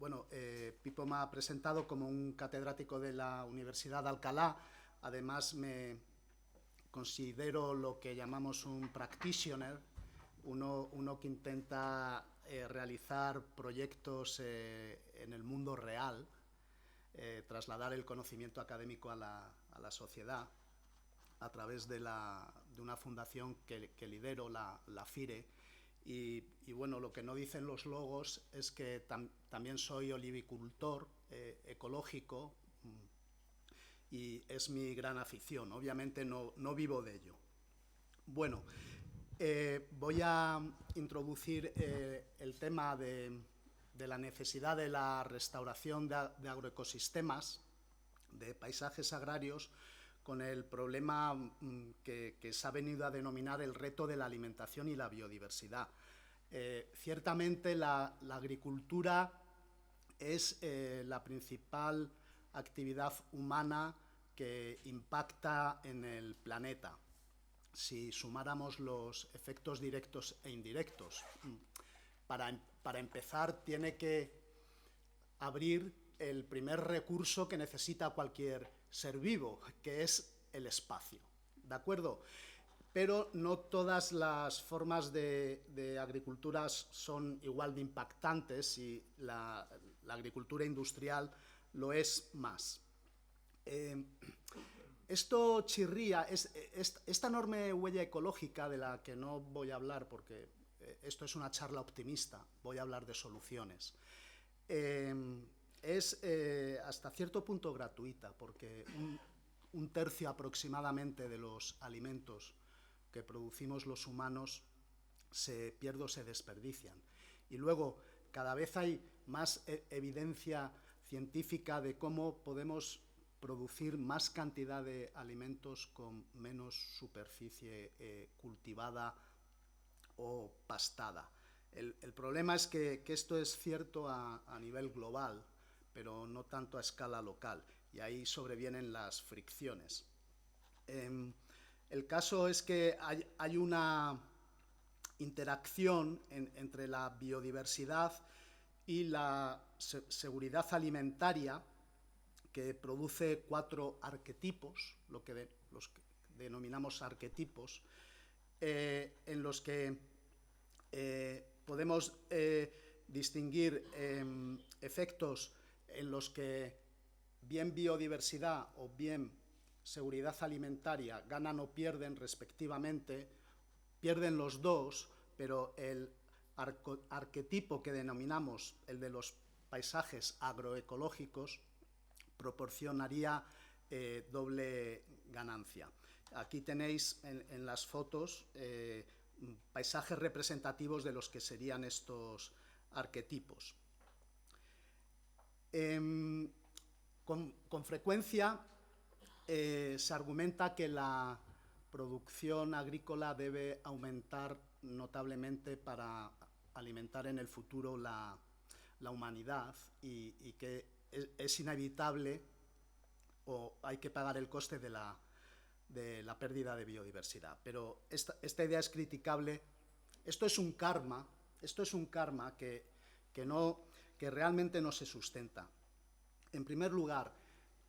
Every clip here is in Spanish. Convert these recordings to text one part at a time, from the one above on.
Bueno, Pipo me ha presentado como un catedrático de la Universidad de Alcalá. Además, me considero lo que llamamos un practitioner, uno que intenta realizar proyectos en el mundo real, trasladar el conocimiento académico a la sociedad a través de una fundación que lidero, la FIRE. Y bueno, lo que no dicen los logos es que también soy olivicultor ecológico, y es mi gran afición. Obviamente no vivo de ello. Bueno, voy a introducir el tema de la necesidad de la restauración de agroecosistemas, de paisajes agrarios, con el problema que se ha venido a denominar el reto de la alimentación y la biodiversidad. Ciertamente la agricultura es la principal actividad humana que impacta en el planeta. Si sumáramos los efectos directos e indirectos, para empezar tiene que abrir el primer recurso que necesita cualquier ser vivo, que es el espacio, ¿de acuerdo? Pero no todas las formas de agricultura son igual de impactantes, y la agricultura industrial lo es más. Esto chirría, esta enorme huella ecológica, de la que no voy a hablar porque esto es una charla optimista, voy a hablar de soluciones. Es hasta cierto punto gratuita, porque un tercio aproximadamente de los alimentos que producimos los humanos se pierde o se desperdician. Y luego cada vez hay más evidencia científica de cómo podemos producir más cantidad de alimentos con menos superficie cultivada o pastada. El problema es que esto es cierto a nivel global, pero no tanto a escala local, y ahí sobrevienen las fricciones. El caso es que hay una interacción entre la biodiversidad y la seguridad alimentaria, que produce 4 arquetipos, los que denominamos arquetipos, en los que podemos distinguir efectos en los que bien biodiversidad o bien seguridad alimentaria ganan o pierden respectivamente. Pierden los dos, pero el arquetipo que denominamos el de los paisajes agroecológicos proporcionaría doble ganancia. Aquí tenéis en las fotos paisajes representativos de los que serían estos arquetipos. Con frecuencia se argumenta que la producción agrícola debe aumentar notablemente para alimentar en el futuro la humanidad, y que es inevitable, o hay que pagar el coste de la pérdida de biodiversidad. Pero esta idea es criticable. Esto es un karma que realmente no se sustenta. En primer lugar,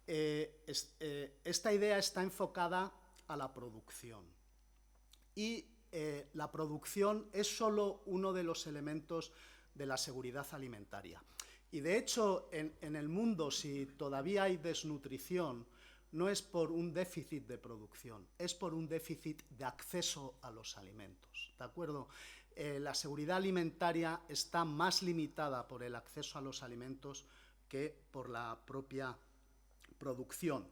esta idea está enfocada a la producción, y la producción es solo uno de los elementos de la seguridad alimentaria. Y de hecho, en el mundo, si todavía hay desnutrición, no es por un déficit de producción, es por un déficit de acceso a los alimentos, ¿de acuerdo? La seguridad alimentaria está más limitada por el acceso a los alimentos que por la propia producción.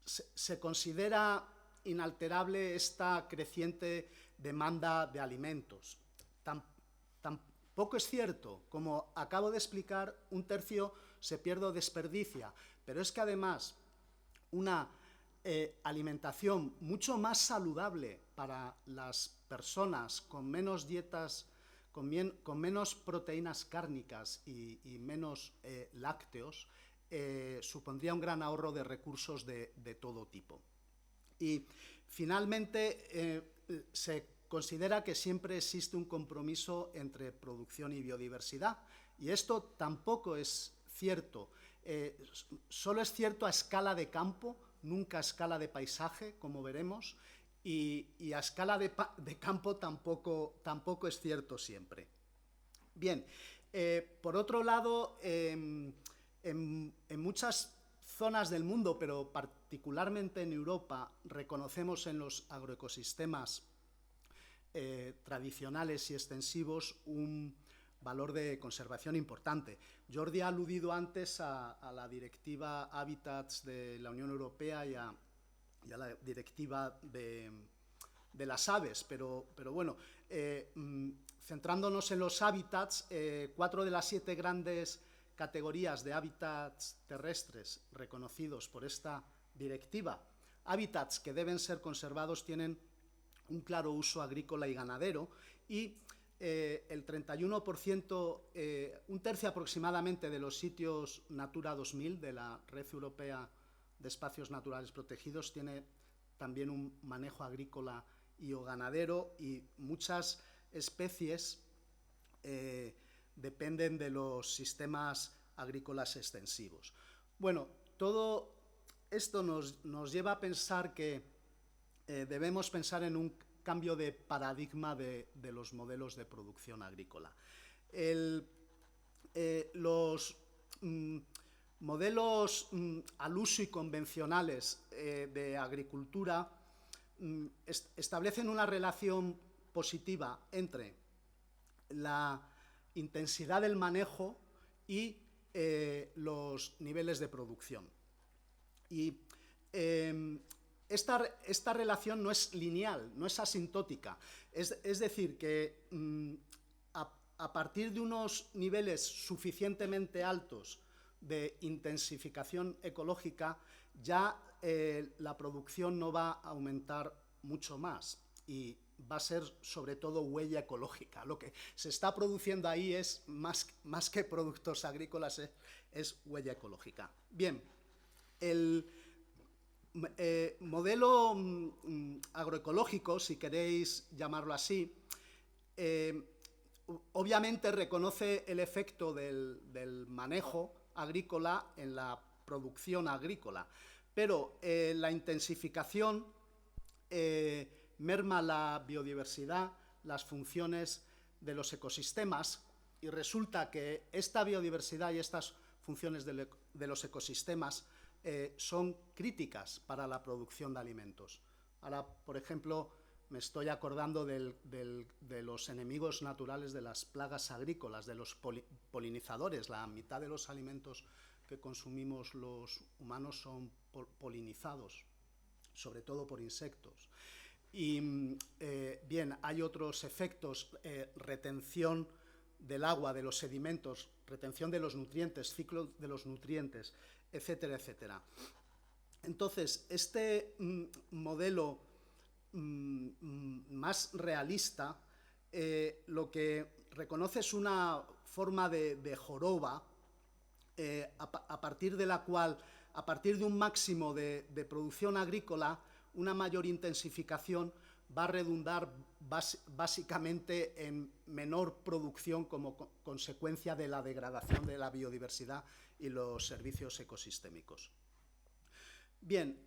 Se considera inalterable esta creciente demanda de alimentos. Tampoco es cierto. Como acabo de explicar, un tercio se pierde o desperdicia, pero es que además una alimentación mucho más saludable para las personas, con menos dietas, con menos proteínas cárnicas y menos lácteos, supondría un gran ahorro de recursos de todo tipo. Y finalmente se considera que siempre existe un compromiso entre producción y biodiversidad, y esto tampoco es cierto. Solo es cierto a escala de campo, nunca a escala de paisaje, como veremos, y a escala de campo tampoco es cierto siempre. Bien, por otro lado, en muchas zonas del mundo, pero particularmente en Europa, reconocemos en los agroecosistemas tradicionales y extensivos un valor de conservación importante. Jordi ha aludido antes a la Directiva Hábitats de la Unión Europea y a la Directiva de las aves, pero bueno, centrándonos en los hábitats, 4 de las 7 grandes categorías de hábitats terrestres reconocidos por esta directiva, hábitats que deben ser conservados, tienen un claro uso agrícola y ganadero, y el 31%, un tercio aproximadamente de los sitios Natura 2000 de la Red Europea de Espacios Naturales Protegidos tiene también un manejo agrícola y o ganadero, y muchas especies dependen de los sistemas agrícolas extensivos. Bueno, todo esto nos lleva a pensar que debemos pensar en un cambio de paradigma de los modelos de producción agrícola. Los modelos al uso y convencionales de agricultura establecen una relación positiva entre la intensidad del manejo y los niveles de producción. Y esta relación no es lineal, no es asintótica. Es decir, que a partir de unos niveles suficientemente altos de intensificación ecológica, ya la producción no va a aumentar mucho más y va a ser sobre todo huella ecológica. Lo que se está produciendo ahí es más que productos agrícolas, es huella ecológica. Bien, el modelo agroecológico, si queréis llamarlo así, obviamente reconoce el efecto del manejo agrícola en la producción agrícola, pero la intensificación merma la biodiversidad, las funciones de los ecosistemas, y resulta que esta biodiversidad y estas funciones de los ecosistemas son críticas para la producción de alimentos. Ahora, por ejemplo, me estoy acordando de los enemigos naturales de las plagas agrícolas, de los polinizadores. La mitad de los alimentos que consumimos los humanos son polinizados, sobre todo por insectos. Y bien, hay otros efectos, retención del agua, de los sedimentos, retención de los nutrientes, ciclo de los nutrientes, etcétera, etcétera. Entonces, este modelo más realista lo que reconoce es una forma de joroba a partir de la cual, a partir de un máximo de producción agrícola, una mayor intensificación va a redundar básicamente en menor producción como consecuencia de la degradación de la biodiversidad y los servicios ecosistémicos. Bien,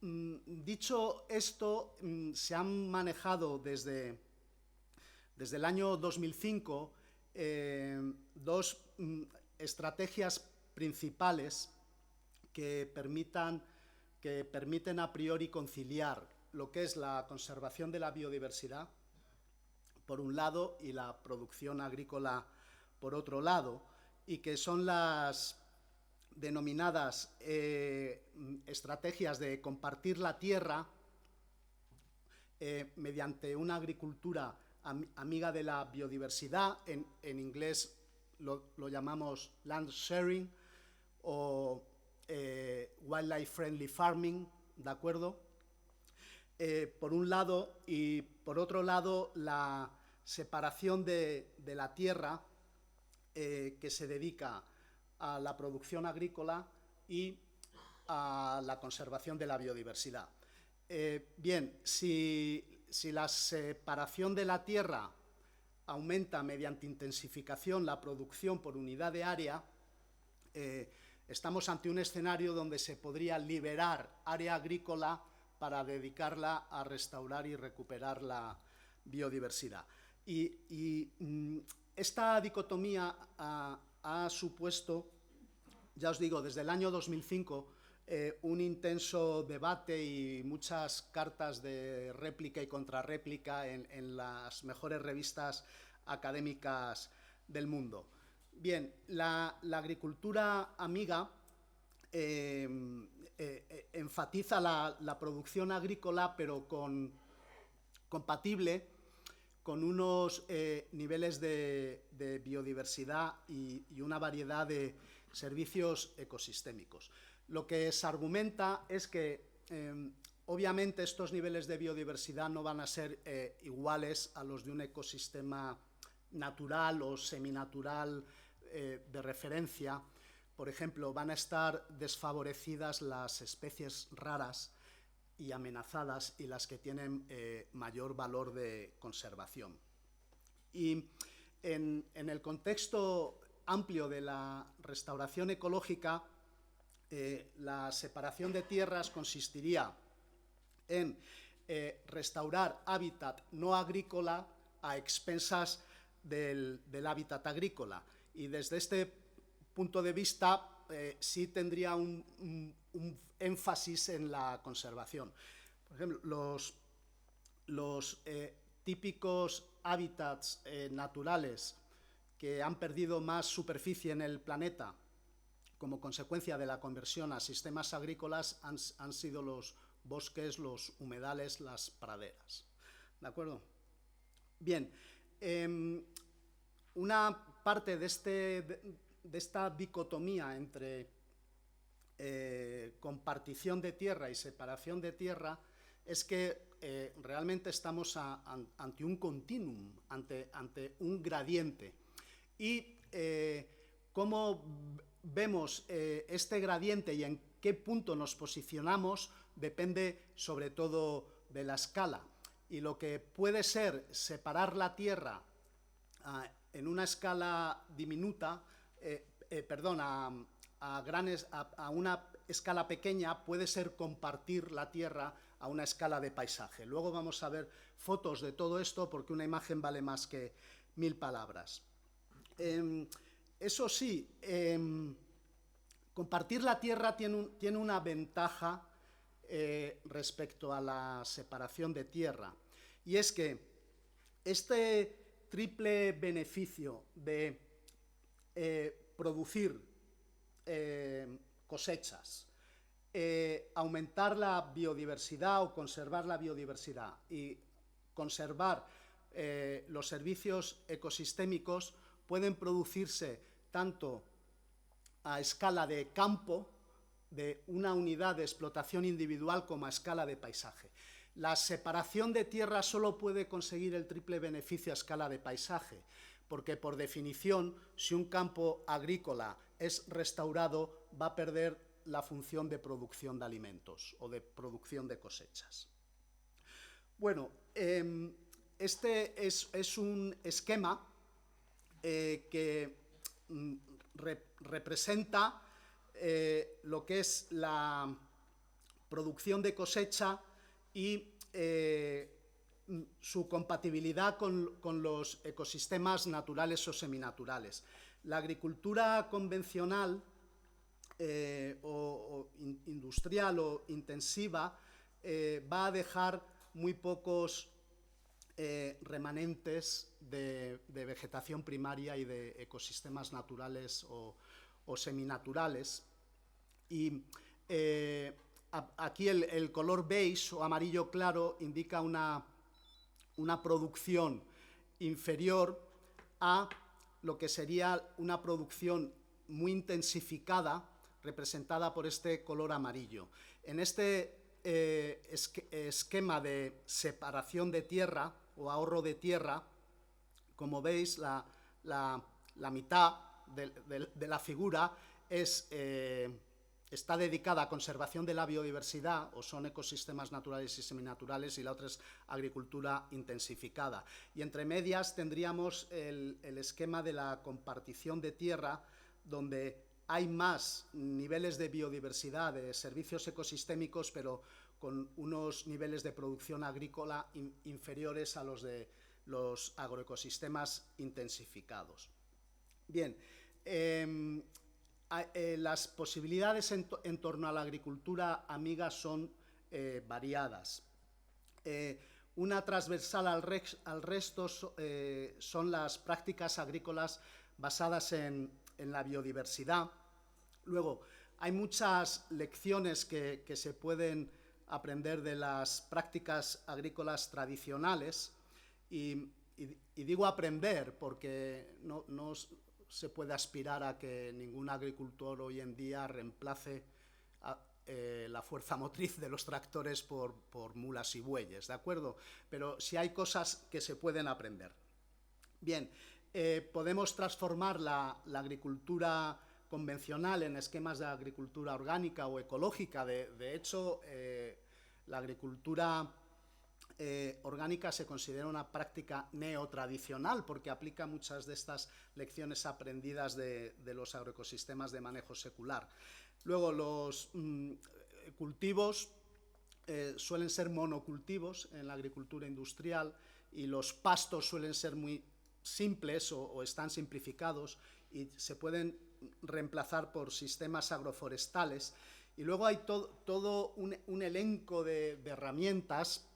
dicho esto, se han manejado desde el año 2005 dos estrategias principales que permiten a priori conciliar lo que es la conservación de la biodiversidad, por un lado, y la producción agrícola, por otro lado, y que son las denominadas estrategias de compartir la tierra mediante una agricultura amiga de la biodiversidad, en inglés lo llamamos land sharing, o wildlife friendly farming, ¿de acuerdo? Por un lado, y por otro lado, la separación de la tierra que se dedica a la producción agrícola y a la conservación de la biodiversidad. Bien, si si la separación de la tierra aumenta mediante intensificación la producción por unidad de área, estamos ante un escenario donde se podría liberar área agrícola para dedicarla a restaurar y recuperar la biodiversidad. Esta dicotomía ha supuesto, ya os digo, desde el año 2005, un intenso debate y muchas cartas de réplica y contrarréplica en las mejores revistas académicas del mundo. Bien, la agricultura amiga enfatiza la producción agrícola, pero compatible con unos niveles de biodiversidad y una variedad de servicios ecosistémicos. Lo que se argumenta es que, obviamente, estos niveles de biodiversidad no van a ser iguales a los de un ecosistema natural o seminatural de referencia. Por ejemplo, van a estar desfavorecidas las especies raras y amenazadas y las que tienen mayor valor de conservación. Y en el contexto amplio de la restauración ecológica, la separación de tierras consistiría en restaurar hábitat no agrícola a expensas del hábitat agrícola. Y desde este punto de vista sí tendría un énfasis en la conservación. Por ejemplo, los típicos hábitats naturales que han perdido más superficie en el planeta como consecuencia de la conversión a sistemas agrícolas han sido los bosques, los humedales, las praderas. ¿De acuerdo? Bien, una parte de esta dicotomía entre compartición de tierra y separación de tierra es que realmente estamos ante un continuum, ante un gradiente. Y cómo vemos este gradiente y en qué punto nos posicionamos depende sobre todo de la escala. Y lo que puede ser separar la tierra en una escala diminuta, a una escala pequeña, puede ser compartir la tierra a una escala de paisaje. Luego vamos a ver fotos de todo esto porque una imagen vale más que 1000 palabras. Eso sí, compartir la tierra tiene una ventaja respecto a la separación de tierra, y es que este triple beneficio de producir cosechas, aumentar la biodiversidad o conservar la biodiversidad y conservar los servicios ecosistémicos pueden producirse tanto a escala de campo, de una unidad de explotación individual, como a escala de paisaje. La separación de tierra solo puede conseguir el triple beneficio a escala de paisaje, porque por definición, si un campo agrícola es restaurado, va a perder la función de producción de alimentos o de producción de cosechas. Bueno, este es un esquema que representa lo que es la producción de cosecha y su compatibilidad con los ecosistemas naturales o seminaturales. La agricultura convencional o industrial o intensiva va a dejar muy pocos remanentes de vegetación primaria y de ecosistemas naturales o seminaturales. Y aquí el color beige o amarillo claro indica una producción inferior a lo que sería una producción muy intensificada, representada por este color amarillo. En este esquema de separación de tierra o ahorro de tierra, como veis, la mitad de la figura es está dedicada a conservación de la biodiversidad, o son ecosistemas naturales y seminaturales, y la otra es agricultura intensificada. Y entre medias tendríamos el esquema de la compartición de tierra, donde hay más niveles de biodiversidad, de servicios ecosistémicos, pero con unos niveles de producción agrícola inferiores a los de los agroecosistemas intensificados. Bien, las posibilidades en torno a la agricultura amiga son variadas. Una transversal al resto son las prácticas agrícolas basadas en la biodiversidad. Luego, hay muchas lecciones que se pueden aprender de las prácticas agrícolas tradicionales, y digo aprender porque no se puede aspirar a que ningún agricultor hoy en día reemplace la fuerza motriz de los tractores por mulas y bueyes, ¿de acuerdo? Pero sí hay cosas que se pueden aprender. Bien, podemos transformar la agricultura convencional en esquemas de agricultura orgánica o ecológica. De hecho, la agricultura orgánica se considera una práctica neotradicional porque aplica muchas de estas lecciones aprendidas de los agroecosistemas de manejo secular. Luego, los cultivos suelen ser monocultivos en la agricultura industrial, y los pastos suelen ser muy simples o están simplificados y se pueden reemplazar por sistemas agroforestales. Y luego hay todo un elenco de herramientas,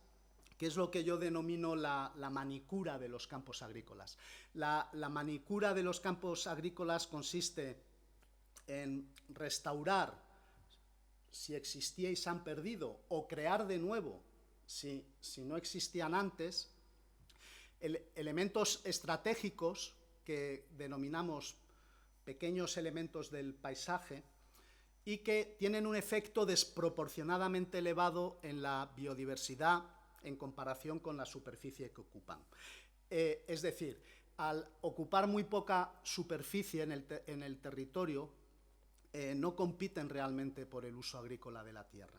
que es lo que yo denomino la manicura de los campos agrícolas. La manicura de los campos agrícolas consiste en restaurar si existía y se han perdido, o crear de nuevo si no existían antes, elementos estratégicos que denominamos pequeños elementos del paisaje, y que tienen un efecto desproporcionadamente elevado en la biodiversidad en comparación con la superficie que ocupan. Es decir, al ocupar muy poca superficie en el territorio, no compiten realmente por el uso agrícola de la tierra.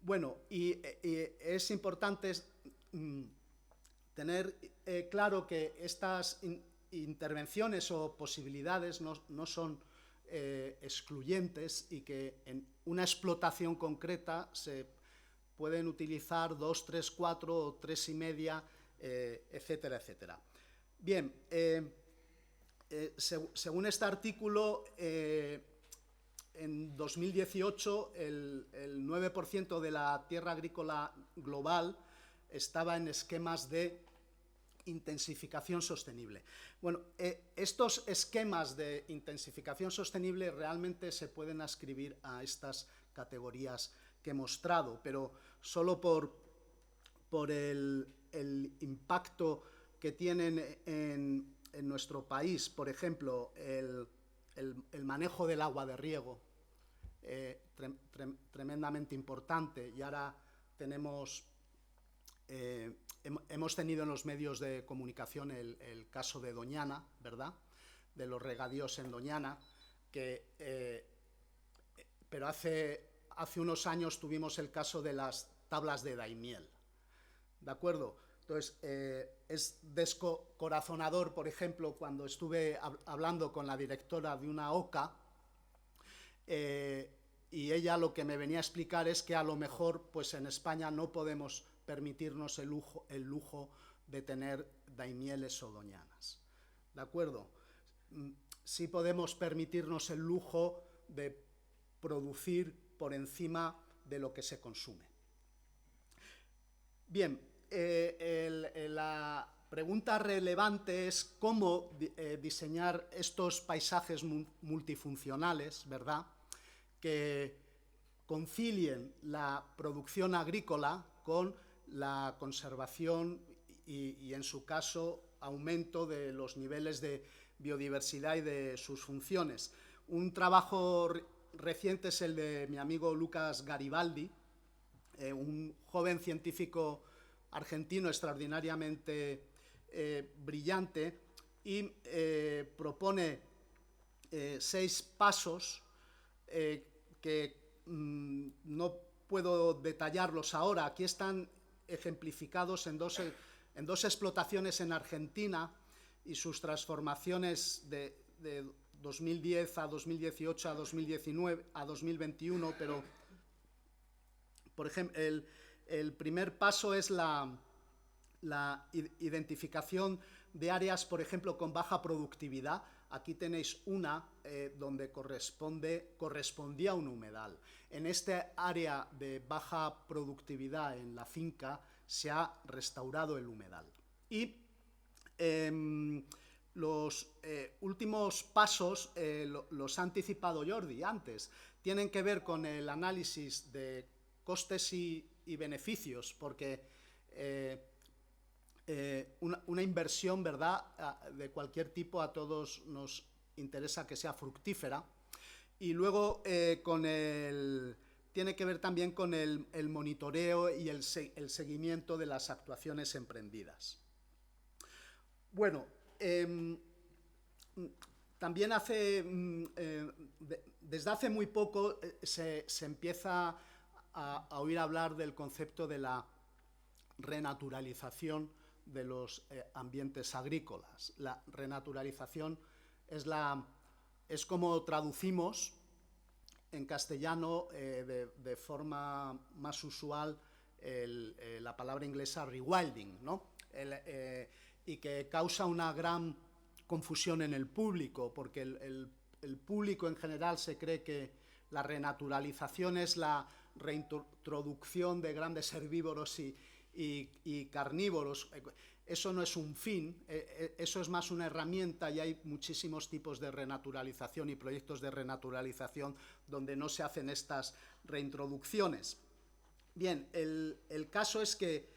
Bueno, y es importante tener claro que estas intervenciones o posibilidades no son excluyentes, y que en una explotación concreta se pueden utilizar 2, 3, 4 o 3,5, etcétera, etcétera. Bien, según este artículo, en 2018 el 9% de la tierra agrícola global estaba en esquemas de intensificación sostenible. Bueno, estos esquemas de intensificación sostenible realmente se pueden ascribir a estas categorías que he mostrado, pero solo por el impacto que tienen en nuestro país. Por ejemplo, el manejo del agua de riego, tremendamente importante, y ahora tenemos... hemos tenido en los medios de comunicación el caso de Doñana, ¿verdad?, de los regadíos en Doñana, pero hace unos años tuvimos el caso de las tablas de Daimiel, ¿de acuerdo? Entonces, es descorazonador, por ejemplo, cuando estuve hablando con la directora de una OCA, y ella lo que me venía a explicar es que a lo mejor pues en España no podemos permitirnos el lujo de tener daimieles o doñanas, ¿de acuerdo? Sí podemos permitirnos el lujo de producir por encima de lo que se consume. Bien, la pregunta relevante es cómo diseñar estos paisajes multifuncionales, ¿verdad?, que concilien la producción agrícola con la conservación y, en su caso, aumento de los niveles de biodiversidad y de sus funciones. Un trabajo reciente es el de mi amigo Lucas Garibaldi, un joven científico argentino extraordinariamente brillante, y propone 6 pasos que no puedo detallarlos ahora. Aquí están ejemplificados en dos explotaciones en Argentina y sus transformaciones de 2010 a 2018 a 2019 a 2021, pero por ejemplo el primer paso es la identificación de áreas, por ejemplo, con baja productividad. Aquí tenéis una donde correspondía a un humedal. En este área de baja productividad en la finca se ha restaurado el humedal. Y los últimos pasos los ha anticipado Jordi antes. Tienen que ver con el análisis de costes y beneficios, porque una inversión, ¿verdad?, de cualquier tipo a todos nos interesa que sea fructífera. Y luego tiene que ver también con el monitoreo y el seguimiento de las actuaciones emprendidas. Bueno, también desde hace muy poco se empieza a oír hablar del concepto de la renaturalización de los ambientes agrícolas. La renaturalización es como traducimos en castellano de forma más usual la palabra inglesa rewilding, ¿no? Y que causa una gran confusión en el público, porque el público en general se cree que la renaturalización es la reintroducción de grandes herbívoros y carnívoros. Eso no es un fin, eso es más una herramienta, y hay muchísimos tipos de renaturalización y proyectos de renaturalización donde no se hacen estas reintroducciones. Bien, el caso es que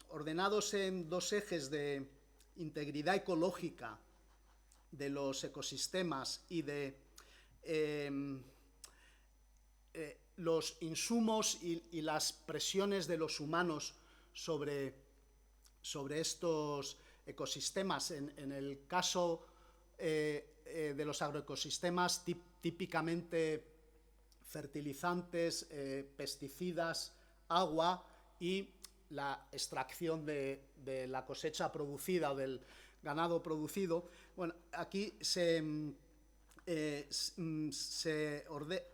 ordenados en dos ejes de integridad ecológica de los ecosistemas y de los insumos y las presiones de los humanos sobre estos ecosistemas. En el caso de los agroecosistemas, típicamente fertilizantes, pesticidas, agua y la extracción de la cosecha producida o del ganado producido. Bueno, aquí se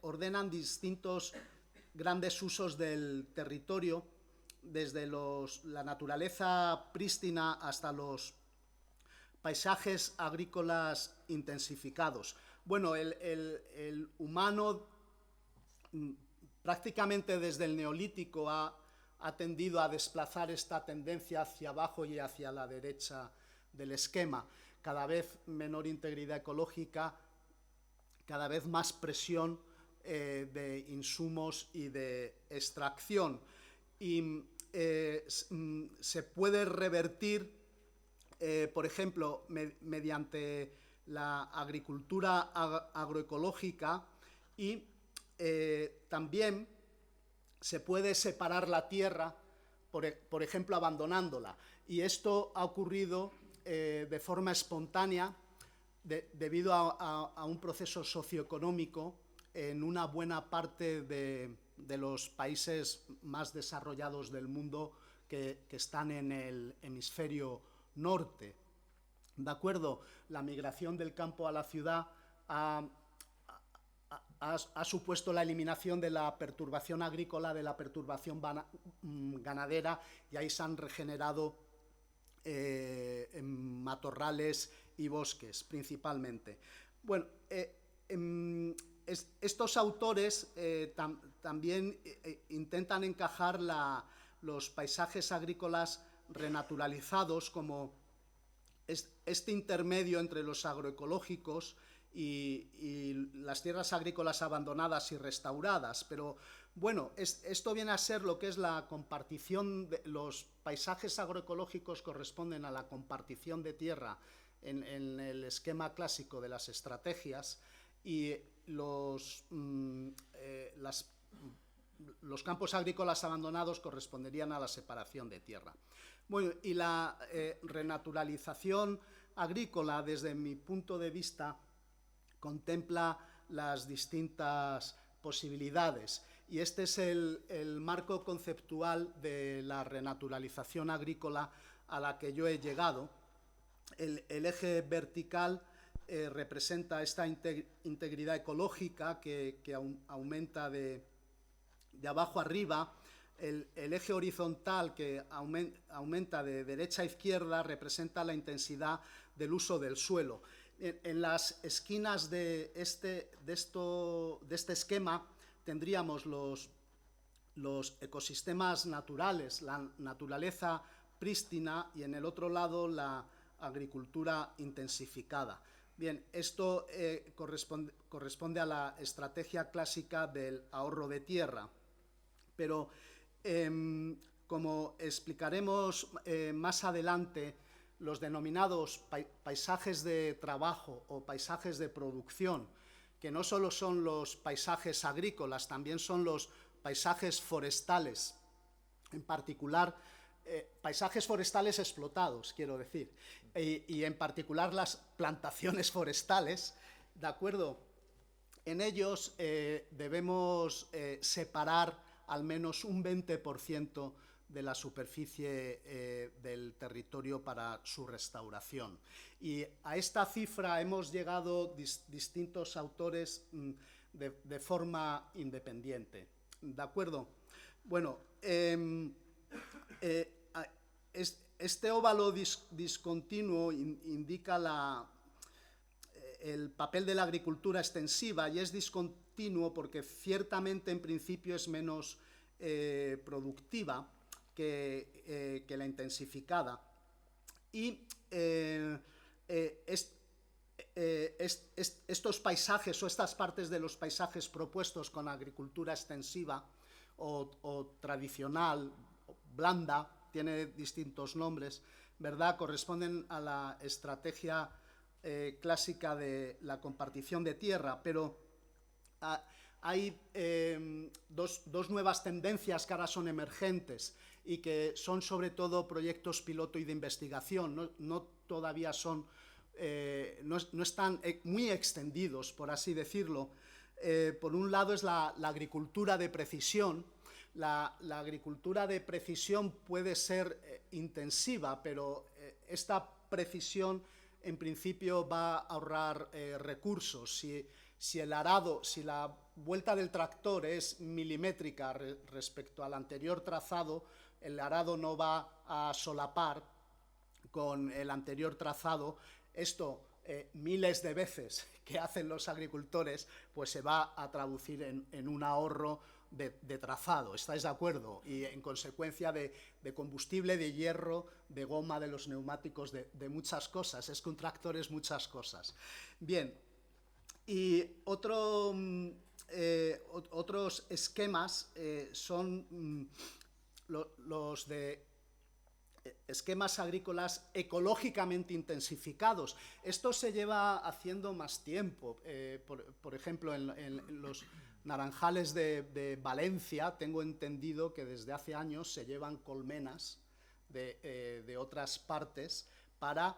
ordenan distintos grandes usos del territorio, desde la naturaleza prístina hasta los paisajes agrícolas intensificados. Bueno, el humano prácticamente desde el Neolítico ha tendido a desplazar esta tendencia hacia abajo y hacia la derecha del esquema. Cada vez menor integridad ecológica, cada vez más presión de insumos y de extracción. Y se puede revertir, por ejemplo, mediante la agricultura agroecológica, y también se puede separar la tierra, por ejemplo, abandonándola. Y esto ha ocurrido de forma espontánea debido a un proceso socioeconómico en una buena parte de los países más desarrollados del mundo que están en el hemisferio norte. ¿De acuerdo? La migración del campo a la ciudad ha supuesto la eliminación de la perturbación agrícola, de la perturbación ganadera, y ahí se han regenerado matorrales y bosques principalmente. Bueno, estos autores también intentan encajar los paisajes agrícolas renaturalizados como este intermedio entre los agroecológicos y las tierras agrícolas abandonadas y restauradas. Pero bueno, esto viene a ser lo que es la compartición. Los paisajes agroecológicos corresponden a la compartición de tierra en el esquema clásico de las estrategias, y los campos agrícolas abandonados corresponderían a la separación de tierra. Bueno, y la renaturalización agrícola, desde mi punto de vista, contempla las distintas posibilidades. Y este es el marco conceptual de la renaturalización agrícola a la que yo he llegado. El eje vertical representa esta integridad ecológica que aumenta de abajo arriba. El eje horizontal, que aumenta de derecha a izquierda, representa la intensidad del uso del suelo. En las esquinas de este esquema tendríamos los ecosistemas naturales, la naturaleza prístina, y en el otro lado la agricultura intensificada. Bien, esto corresponde a la estrategia clásica del ahorro de tierra, pero como explicaremos más adelante, los denominados paisajes de trabajo o paisajes de producción, que no solo son los paisajes agrícolas, también son los paisajes forestales, en particular paisajes forestales explotados, quiero decir, y en particular las plantaciones forestales, ¿de acuerdo? En ellos debemos separar al menos un 20% de la superficie del territorio para su restauración. Y a esta cifra hemos llegado distintos autores de forma independiente. ¿De acuerdo? Bueno, este óvalo discontinuo indica el papel de la agricultura extensiva, y es discontinuo porque ciertamente en principio es menos productiva que la intensificada. Y estos paisajes o estas partes de los paisajes propuestos con agricultura extensiva o tradicional, blanda, tiene distintos nombres, ¿verdad?, corresponden a la estrategia clásica de la compartición de tierra, pero hay dos nuevas tendencias que ahora son emergentes y que son sobre todo proyectos piloto y de investigación, no todavía son, no están muy extendidos, por así decirlo. Por un lado es la agricultura de precisión. La agricultura de precisión puede ser intensiva, pero esta precisión en principio va a ahorrar recursos. Si el arado, si la vuelta del tractor es milimétrica respecto al anterior trazado, el arado no va a solapar con el anterior trazado. Esto miles de veces que hacen los agricultores, pues se va a traducir en un ahorro de trazado, ¿estáis de acuerdo? Y en consecuencia de combustible, de hierro, de goma, de los neumáticos, de muchas cosas. Es que un tractor es muchas cosas. Bien, y otros esquemas son los de esquemas agrícolas ecológicamente intensificados. Esto se lleva haciendo más tiempo. Por ejemplo, en los naranjales de Valencia, tengo entendido que desde hace años se llevan colmenas de otras partes para,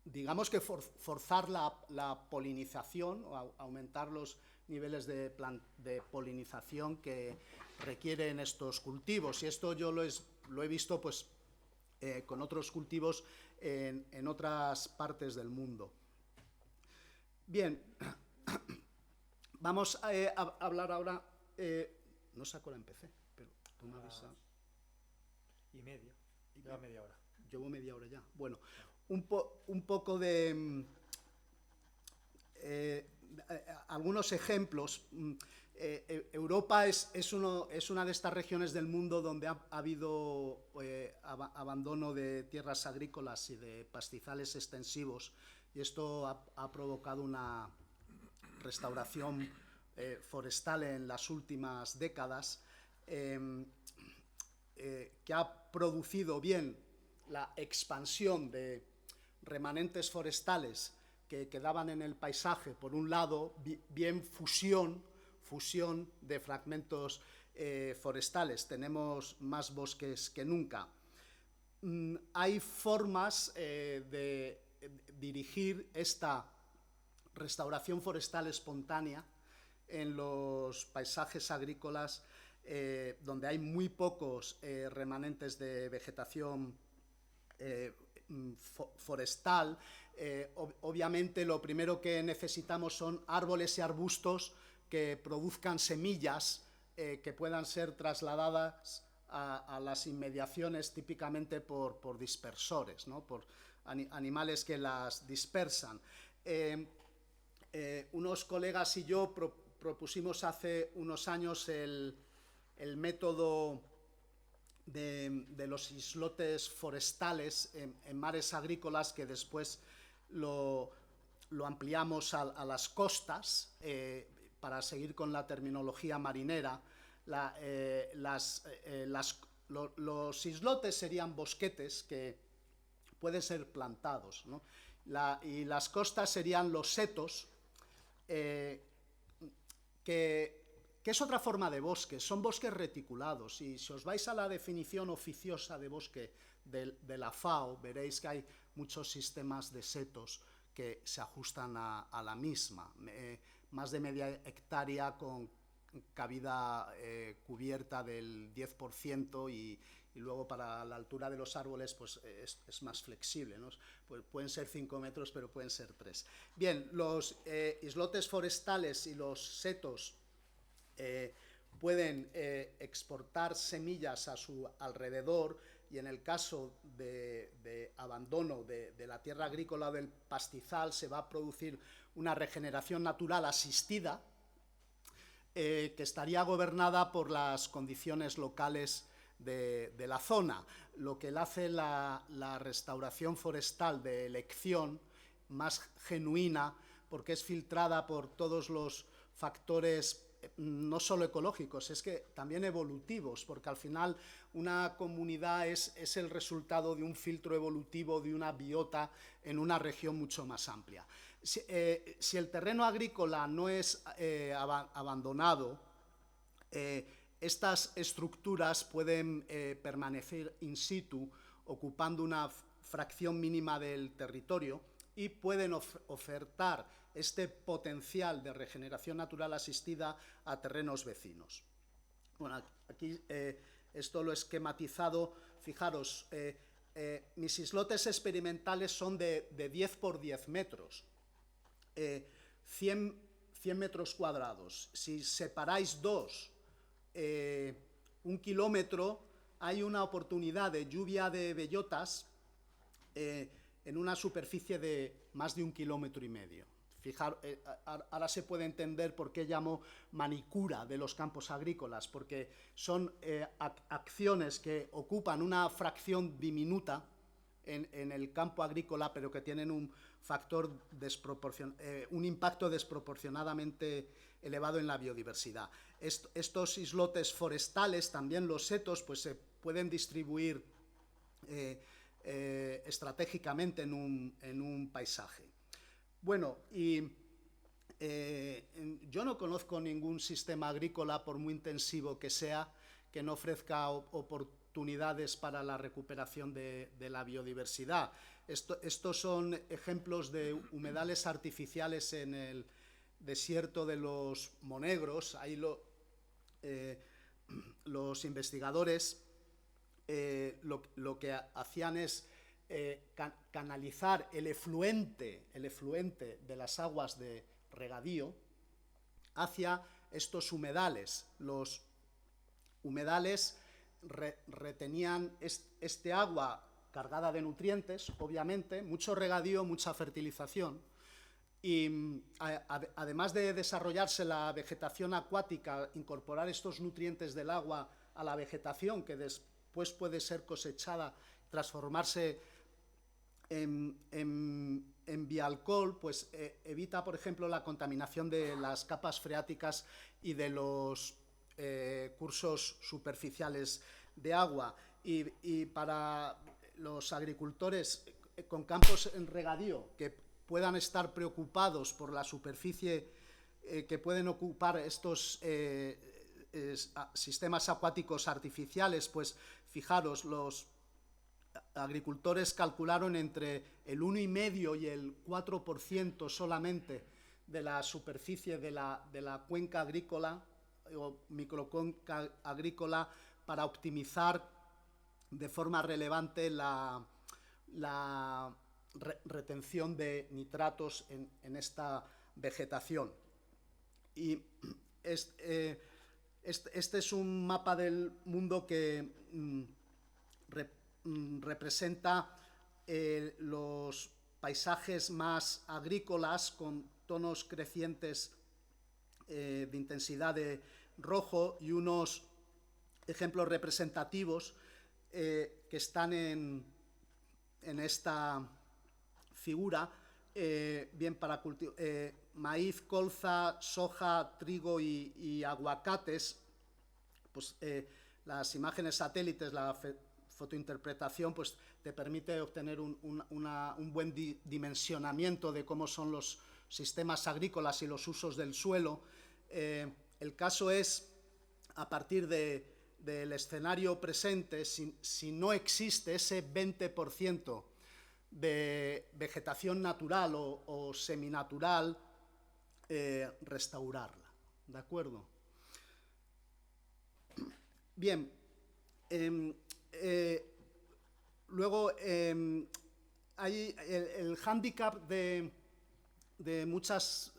digamos que forzar la polinización o aumentar los niveles de polinización que requieren estos cultivos. Y esto yo lo he visto pues con otros cultivos en otras partes del mundo. Bien, vamos a hablar ahora, no sé a qué hora empecé, pero tú me avisas. Y media, lleva media hora. Llevo media hora ya. Bueno, un poco de algunos ejemplos. Europa es una de estas regiones del mundo donde ha habido abandono de tierras agrícolas y de pastizales extensivos, y esto ha provocado una restauración forestal en las últimas décadas que ha producido bien la expansión de remanentes forestales que quedaban en el paisaje, por un lado, bien fusión de fragmentos forestales. Tenemos más bosques que nunca. Hay formas de dirigir esta restauración forestal espontánea en los paisajes agrícolas donde hay muy pocos remanentes de vegetación forestal. Obviamente lo primero que necesitamos son árboles y arbustos que produzcan semillas que puedan ser trasladadas a las inmediaciones típicamente por dispersores, ¿no? Por animales que las dispersan. Unos colegas y yo propusimos hace unos años el método de los islotes forestales en mares agrícolas, que después lo ampliamos a las costas, para seguir con la terminología marinera. Los islotes serían bosquetes que pueden ser plantados, ¿no? Y las costas serían los setos, que es otra forma de bosque, son bosques reticulados, y si os vais a la definición oficiosa de bosque de la FAO, veréis que hay muchos sistemas de setos que se ajustan a la misma, más de media hectárea con cabida cubierta del 10%, y luego para la altura de los árboles pues es más flexible, ¿no? Pues pueden ser 5 metros, pero pueden ser 3. Bien, los islotes forestales y los setos pueden exportar semillas a su alrededor, y en el caso de abandono de la tierra agrícola o del pastizal se va a producir una regeneración natural asistida, que estaría gobernada por las condiciones locales de la zona, lo que le hace la restauración forestal de elección más genuina, porque es filtrada por todos los factores no solo ecológicos, es que también evolutivos, porque al final una comunidad es el resultado de un filtro evolutivo de una biota en una región mucho más amplia. Si el terreno agrícola no es abandonado, estas estructuras pueden permanecer in situ, ocupando una fracción mínima del territorio, y pueden ofertar este potencial de regeneración natural asistida a terrenos vecinos. Bueno, aquí esto lo he esquematizado. Fijaros, mis islotes experimentales son de 10 por 10 metros, 100 metros cuadrados. Si separáis dos, 1 kilómetro, hay una oportunidad de lluvia de bellotas en una superficie de más de 1,5 kilómetros. Fijar, ahora se puede entender por qué llamo manicura de los campos agrícolas, porque son acciones que ocupan una fracción diminuta en el campo agrícola, pero que tienen un impacto desproporcionadamente elevado en la biodiversidad. Estos islotes forestales, también los setos, pues se pueden distribuir estratégicamente en un paisaje. Bueno, y yo no conozco ningún sistema agrícola, por muy intensivo que sea, que no ofrezca oportunidades para la recuperación de la biodiversidad. Estos son ejemplos de humedales artificiales en el desierto de los Monegros. Ahí los investigadores lo que hacían es canalizar el efluente de las aguas de regadío hacia estos humedales. Los humedales retenían este agua cargada de nutrientes, obviamente, mucho regadío, mucha fertilización, y además de desarrollarse la vegetación acuática, incorporar estos nutrientes del agua a la vegetación, que después puede ser cosechada, transformarse en bialcohol, pues evita, por ejemplo, la contaminación de las capas freáticas y de los cursos superficiales de agua. Y para los agricultores con campos en regadío que puedan estar preocupados por la superficie que pueden ocupar estos sistemas acuáticos artificiales, pues fijaros, los agricultores calcularon entre el 1,5 y el 4% solamente de la superficie de la cuenca agrícola o microcuenca agrícola para optimizar de forma relevante la retención de nitratos en esta vegetación. Y este es un mapa del mundo que representa los paisajes más agrícolas con tonos crecientes de intensidad de rojo y unos ejemplos representativos que están en esta figura, bien para maíz, colza, soja, trigo y aguacates. Pues las imágenes satélites, la fotointerpretación, pues te permite obtener un buen dimensionamiento de cómo son los sistemas agrícolas y los usos del suelo. El caso es, a partir del escenario presente, si no existe ese 20% de vegetación natural o seminatural, restaurarla, ¿de acuerdo? Bien, luego hay el hándicap de muchas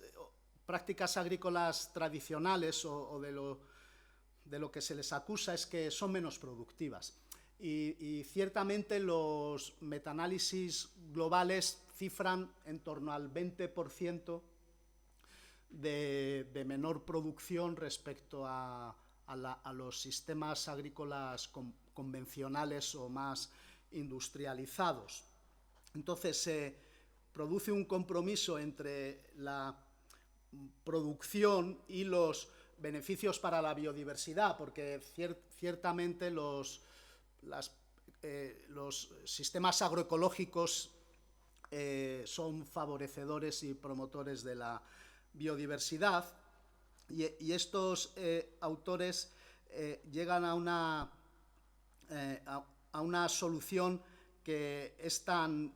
prácticas agrícolas tradicionales o de lo que se les acusa es que son menos productivas. Y ciertamente los metaanálisis globales cifran en torno al 20% de menor producción respecto a los sistemas agrícolas convencionales o más industrializados. Entonces se produce un compromiso entre la producción y los beneficios para la biodiversidad, porque ciertamente los sistemas agroecológicos son favorecedores y promotores de la biodiversidad, y estos autores llegan a una solución que es tan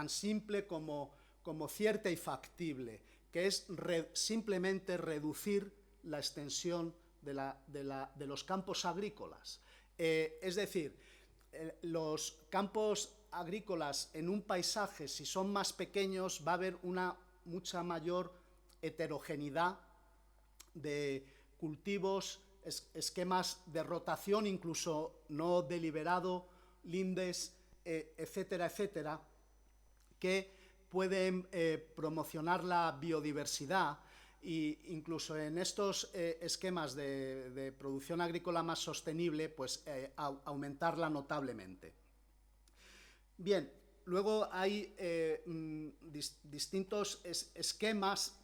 simple como cierta y factible, que es simplemente reducir la extensión de los campos agrícolas. Es decir, los campos agrícolas en un paisaje, si son más pequeños, va a haber una mucha mayor heterogeneidad de cultivos, esquemas de rotación, incluso no deliberado, lindes, etcétera, etcétera, que pueden promocionar la biodiversidad. E incluso en estos esquemas de producción agrícola más sostenible, pues aumentarla notablemente. Bien, luego hay distintos esquemas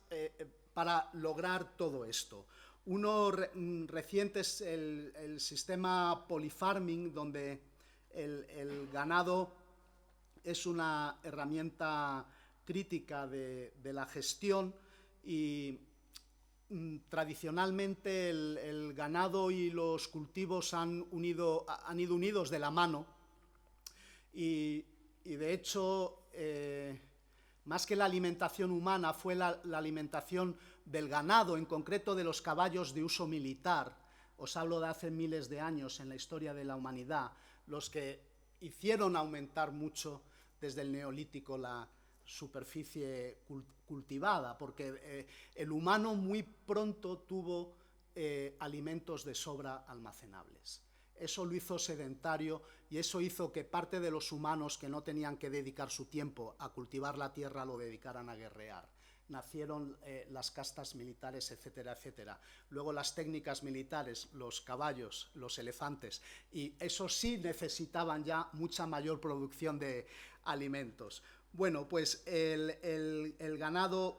para lograr todo esto. Uno reciente es el sistema polyfarming, donde el ganado es una herramienta crítica de la gestión, y tradicionalmente el ganado y los cultivos han ido unidos de la mano, y de hecho más que la alimentación humana fue la alimentación del ganado, en concreto de los caballos de uso militar. Os hablo de hace miles de años en la historia de la humanidad, los que hicieron aumentar mucho desde el Neolítico la superficie cultivada, porque el humano muy pronto tuvo alimentos de sobra almacenables. Eso lo hizo sedentario, y eso hizo que parte de los humanos que no tenían que dedicar su tiempo a cultivar la tierra lo dedicaran a guerrear. Nacieron las castas militares, etcétera, etcétera. Luego las técnicas militares, los caballos, los elefantes, y eso sí necesitaban ya mucha mayor producción de alimentos. Bueno, pues el ganado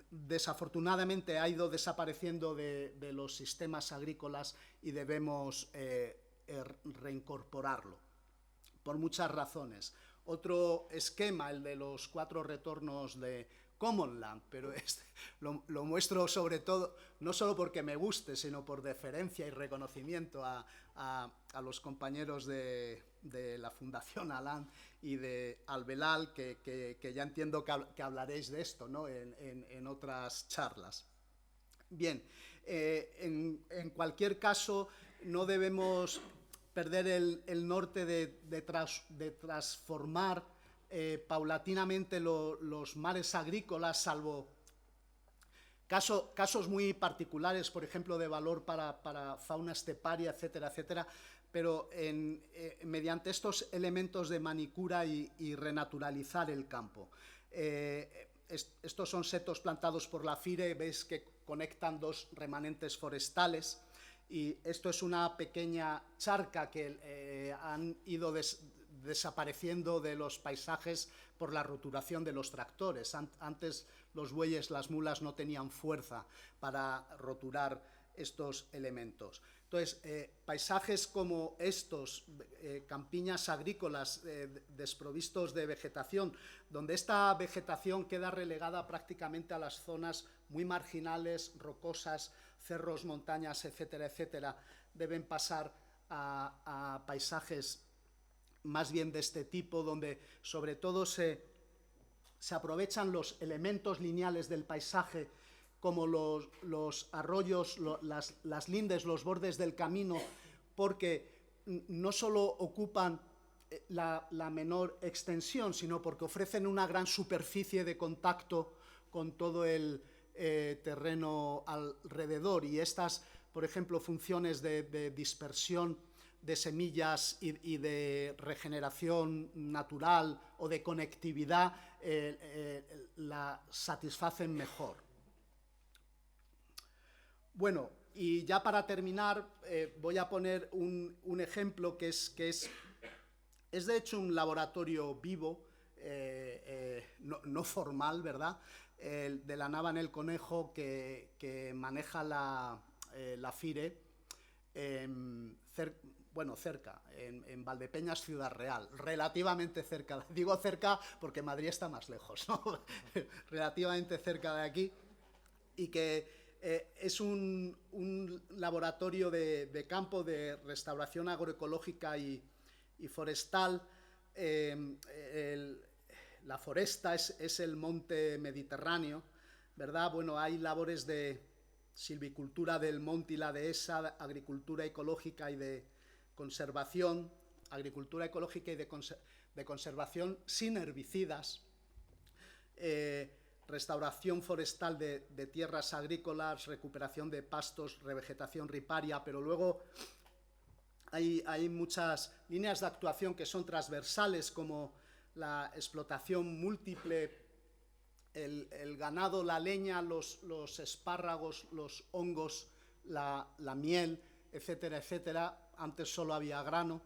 desafortunadamente ha ido desapareciendo de los sistemas agrícolas, y debemos reincorporarlo por muchas razones. Otro esquema, el de los 4 retornos de Commonland, pero lo muestro sobre todo, no solo porque me guste, sino por deferencia y reconocimiento a los compañeros de de la Fundación Alan y de Albelal, que ya entiendo que hablaréis de esto, ¿no?, en otras charlas. Bien, en cualquier caso, no debemos perder el norte de transformar paulatinamente los mares agrícolas, salvo casos muy particulares, por ejemplo, de valor para fauna esteparia, etcétera, etcétera, pero mediante estos elementos de manicura y renaturalizar el campo. Estos son setos plantados por la FIRE, veis que conectan dos remanentes forestales, y esto es una pequeña charca que han ido desapareciendo de los paisajes por la roturación de los tractores. Antes los bueyes, las mulas no tenían fuerza para roturar estos elementos. Entonces, paisajes como estos, campiñas agrícolas desprovistos de vegetación, donde esta vegetación queda relegada prácticamente a las zonas muy marginales, rocosas, cerros, montañas, etcétera, etcétera, deben pasar a paisajes más bien de este tipo, donde sobre todo se aprovechan los elementos lineales del paisaje, como los arroyos, las lindes, los bordes del camino, porque no solo ocupan la menor extensión, sino porque ofrecen una gran superficie de contacto con todo el terreno alrededor, y estas, por ejemplo, funciones de dispersión de semillas y de regeneración natural o de conectividad la satisfacen mejor. Bueno, y ya para terminar voy a poner un ejemplo que es de hecho un laboratorio vivo, no formal, ¿verdad?, de la nava en el Conejo que maneja la FIRE, cerca, en Valdepeñas, Ciudad Real, relativamente cerca. Digo cerca porque Madrid está más lejos, ¿no? Relativamente cerca de aquí, y que es un laboratorio de campo de restauración agroecológica y forestal. La foresta es el monte Mediterráneo, ¿verdad? Bueno, hay labores de silvicultura del monte y la dehesa, agricultura ecológica y de conservación, agricultura ecológica y de conservación sin herbicidas, restauración forestal de tierras agrícolas, recuperación de pastos, revegetación riparia, pero luego hay muchas líneas de actuación que son transversales, como la explotación múltiple, el ganado, la leña, los espárragos, los hongos, la miel, etcétera, etcétera. Antes solo había grano.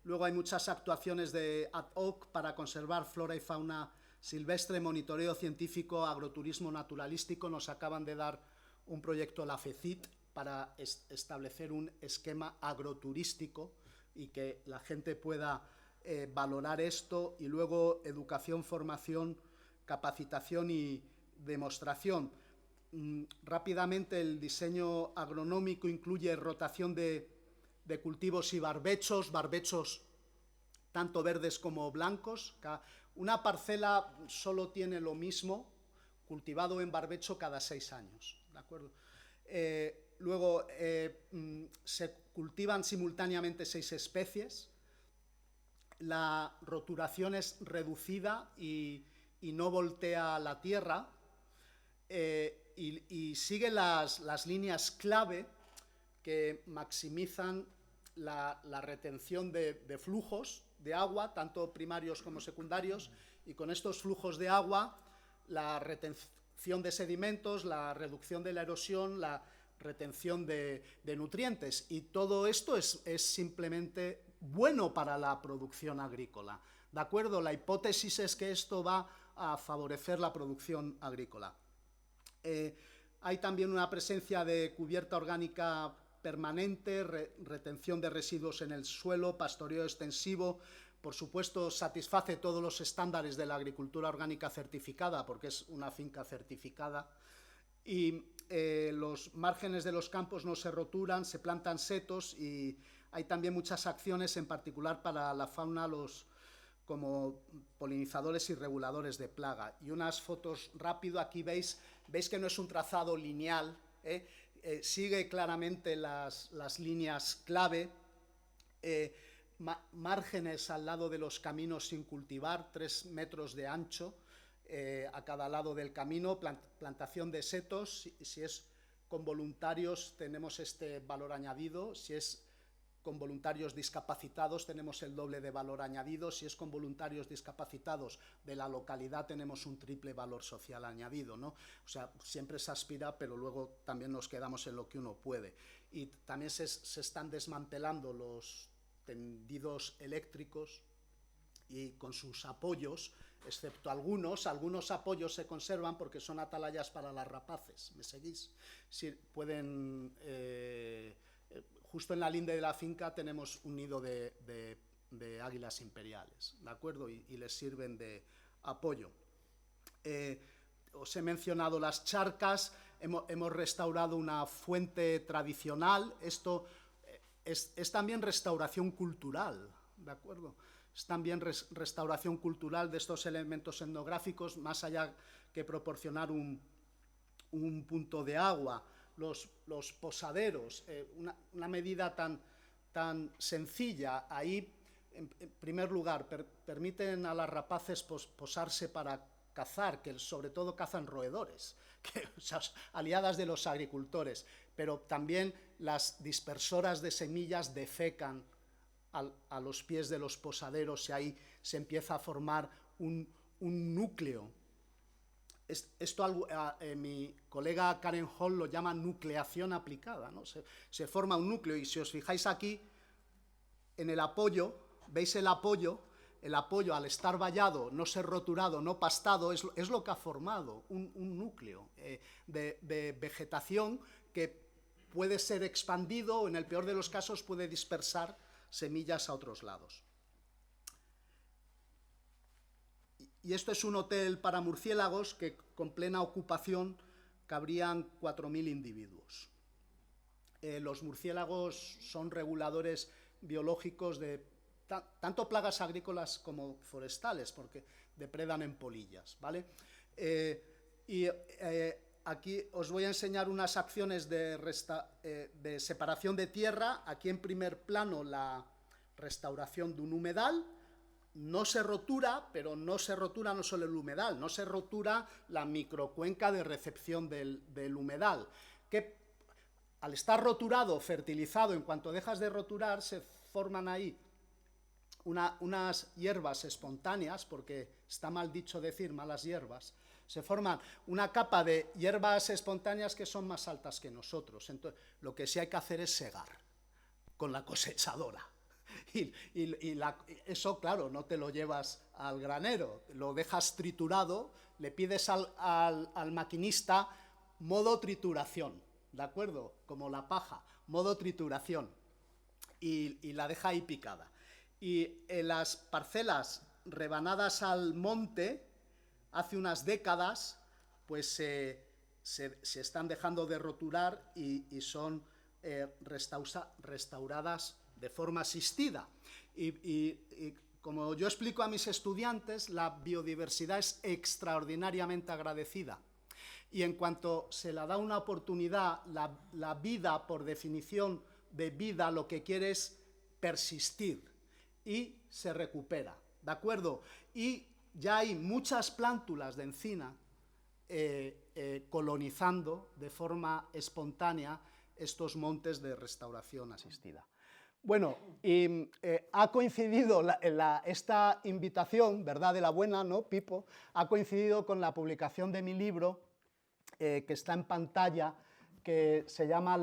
Luego hay muchas actuaciones de ad hoc para conservar flora y fauna silvestre, monitoreo científico, agroturismo naturalístico. Nos acaban de dar un proyecto, la FECIT, para establecer un esquema agroturístico y que la gente pueda valorar esto. Y luego educación, formación, capacitación y demostración. Rápidamente, el diseño agronómico incluye rotación de cultivos y barbechos tanto verdes como blancos. Una parcela solo tiene lo mismo cultivado en barbecho cada 6 años, ¿de acuerdo? Luego se cultivan simultáneamente 6 especies. La roturación es reducida y no voltea la tierra. Y sigue las líneas clave que maximizan la retención de flujos de agua, tanto primarios como secundarios, y con estos flujos de agua, la retención de sedimentos, la reducción de la erosión, la retención de nutrientes. Y todo esto es simplemente bueno para la producción agrícola, ¿de acuerdo? La hipótesis es que esto va a favorecer la producción agrícola. Hay también una presencia de cubierta orgánica permanente, retención de residuos en el suelo, pastoreo extensivo. Por supuesto, satisface todos los estándares de la agricultura orgánica certificada, porque es una finca certificada. Y los márgenes de los campos no se roturan, se plantan setos y hay también muchas acciones, en particular para la fauna, como polinizadores y reguladores de plaga. Y unas fotos rápido, aquí veis que no es un trazado lineal, sigue claramente las líneas clave, márgenes al lado de los caminos sin cultivar, 3 metros de ancho a cada lado del camino, plantación de setos. Si es con voluntarios tenemos este valor añadido, si es con voluntarios discapacitados tenemos el doble de valor añadido, si es con voluntarios discapacitados de la localidad tenemos un triple valor social añadido, ¿no? O sea, siempre se aspira, pero luego también nos quedamos en lo que uno puede. Y también se están desmantelando los tendidos eléctricos y con sus apoyos, excepto algunos apoyos se conservan porque son atalayas para las rapaces. ¿Me seguís? Si pueden... justo en la linde de la finca tenemos un nido de águilas imperiales, ¿de acuerdo? Y les sirven de apoyo. Os he mencionado las charcas, hemos restaurado una fuente tradicional. Esto es también restauración cultural, ¿de acuerdo? Es también restauración cultural de estos elementos etnográficos, más allá que proporcionar un punto de agua. Los posaderos, una medida tan sencilla, ahí, en primer lugar, permiten a las rapaces posarse para cazar, que sobre todo cazan roedores, o sea, aliadas de los agricultores, pero también las dispersoras de semillas defecan a los pies de los posaderos y ahí se empieza a formar un núcleo. Esto mi colega Karen Hall lo llama nucleación aplicada, ¿no? Se forma un núcleo y si os fijáis aquí en el apoyo, veis el apoyo al estar vallado, no ser roturado, no pastado, es lo que ha formado un núcleo de vegetación que puede ser expandido o en el peor de los casos puede dispersar semillas a otros lados. Y esto es un hotel para murciélagos que con plena ocupación cabrían 4.000 individuos. Los murciélagos son reguladores biológicos de tanto plagas agrícolas como forestales, porque depredan en polillas, ¿vale? Aquí os voy a enseñar unas acciones de separación de tierra. Aquí en primer plano la restauración de un humedal. No se rotura, pero no se rotura no solo el humedal, no se rotura la microcuenca de recepción del humedal, que al estar roturado, fertilizado, en cuanto dejas de roturar, se forman ahí unas hierbas espontáneas, porque está mal dicho decir malas hierbas, se forman una capa de hierbas espontáneas que son más altas que nosotros. Entonces, lo que sí hay que hacer es segar con la cosechadora. Eso, claro, no te lo llevas al granero, lo dejas triturado, le pides al maquinista modo trituración, ¿de acuerdo? Como la paja, modo trituración, y la deja ahí picada. Y en las parcelas rebanadas al monte, hace unas décadas, pues se están dejando de roturar y son restauradas de forma asistida. Y como yo explico a mis estudiantes, la biodiversidad es extraordinariamente agradecida. Y en cuanto se le da una oportunidad, la vida, por definición de vida, lo que quiere es persistir y se recupera, ¿de acuerdo? Y ya hay muchas plántulas de encina colonizando de forma espontánea estos montes de restauración asistida. Bueno, y ha coincidido esta invitación, ¿verdad?, de la buena, ¿no, Pipo? Ha coincidido con la publicación de mi libro, que está en pantalla, que se llama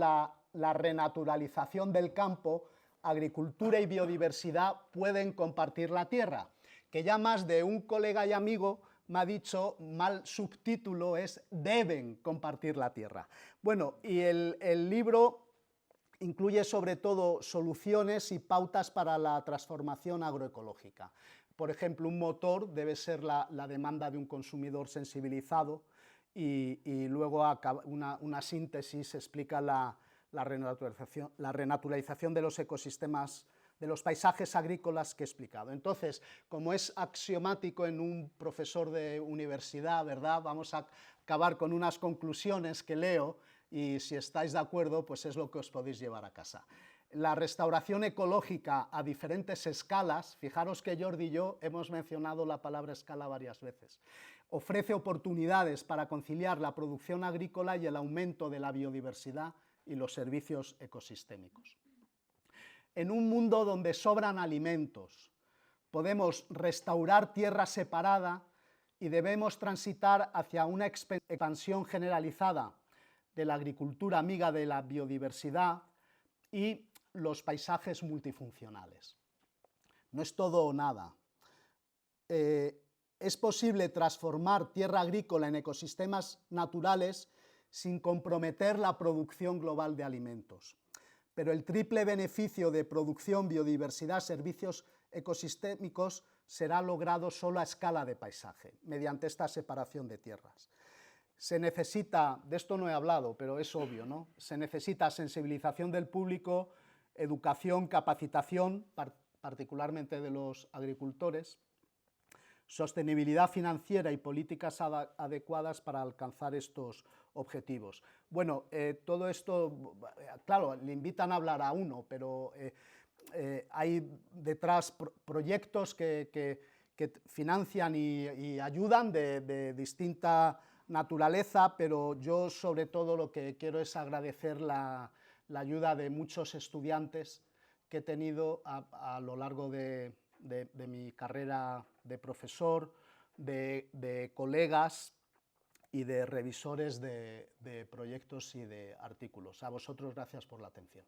La renaturalización del campo, agricultura y biodiversidad pueden compartir la tierra, que ya más de un colega y amigo me ha dicho, mal subtítulo es deben compartir la tierra. Bueno, y el libro incluye sobre todo soluciones y pautas para la transformación agroecológica. Por ejemplo, un motor debe ser la demanda de un consumidor sensibilizado y luego una síntesis explica la renaturalización de los ecosistemas, de los paisajes agrícolas que he explicado. Entonces, como es axiomático en un profesor de universidad, ¿verdad?, vamos a acabar con unas conclusiones que leo y si estáis de acuerdo, pues es lo que os podéis llevar a casa. La restauración ecológica a diferentes escalas, fijaros que Jordi y yo hemos mencionado la palabra escala varias veces, ofrece oportunidades para conciliar la producción agrícola y el aumento de la biodiversidad y los servicios ecosistémicos. En un mundo donde sobran alimentos, podemos restaurar tierra separada y debemos transitar hacia una expansión generalizada de la agricultura amiga de la biodiversidad y los paisajes multifuncionales. No es todo o nada. Es posible transformar tierra agrícola en ecosistemas naturales sin comprometer la producción global de alimentos. Pero el triple beneficio de producción, biodiversidad, servicios ecosistémicos será logrado solo a escala de paisaje, mediante esta separación de tierras. Se necesita, de esto no he hablado, pero es obvio, ¿no? Se necesita sensibilización del público, educación, capacitación, particularmente de los agricultores, sostenibilidad financiera y políticas adecuadas para alcanzar estos objetivos. Bueno, todo esto, claro, le invitan a hablar a uno, pero hay detrás proyectos que financian y ayudan de distinta naturaleza, pero yo sobre todo lo que quiero es agradecer la ayuda de muchos estudiantes que he tenido a lo largo de mi carrera de profesor, de colegas y de revisores de proyectos y de artículos. A vosotros gracias por la atención.